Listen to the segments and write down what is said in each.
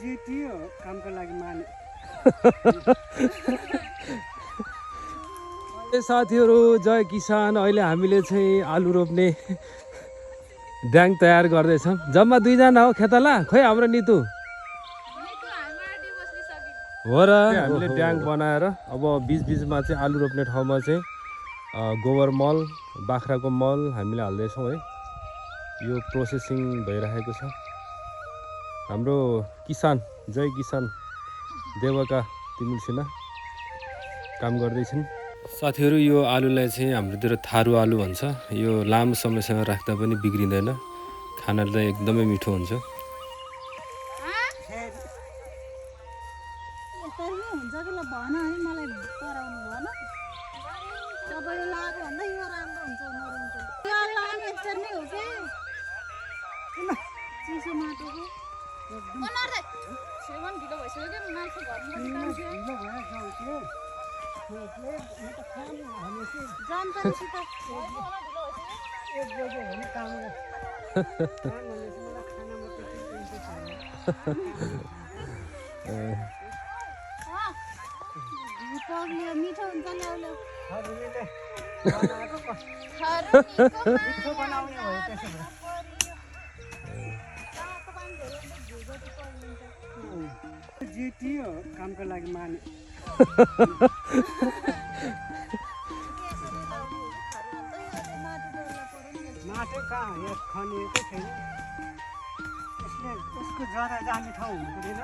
जिटियो कामको लागि माने साथीहरू जय किसान। अहिले हामीले चाहिँ आलु रोप्ने ड्याङ तयार गर्दैछौँ। जम्मा 2 जना हो खेताला। खोइ हाम्रो नितु हो र। हामीले ड्याङ बनाएर अब बीचमा चाहिँ आलु रोप्ने ठाउँमा चाहिँ गोबर मल बाख्राको मल हामीले हाल्दैछौँ है। यो प्रोसेसिङ भइरहेको छ। हाम्रो किसान जय किसान देवका तिमिल सिन्हा काम गर्दैछन्। साथीहरू यो आलुलाई चाहिँ हाम्रोतिर थारु आलु भन्छ। यो लामो समयसम्म राख्दा पनि बिग्रिँदैन, खानालाई एकदमै मिठो हुन्छ। जिटियो कामको लागि माने माटो कहाँ यहाँ खनिएको छैन। यसले यसको जरा जाने ठाउँ हुनु पर्दैन।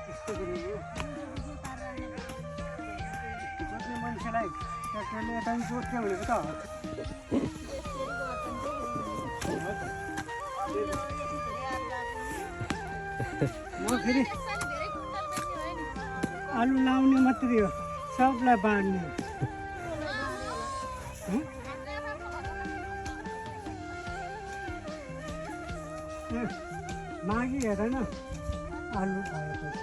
यस्तो गरेको जोत्ने मान्छेलाई ट्र्याक्टरले यता पनि जोत्ने भनेको त म फेरि आलु लाउने मात्रै हो, सबलाई बाँड्ने। मागी हेर न आलु भएपछि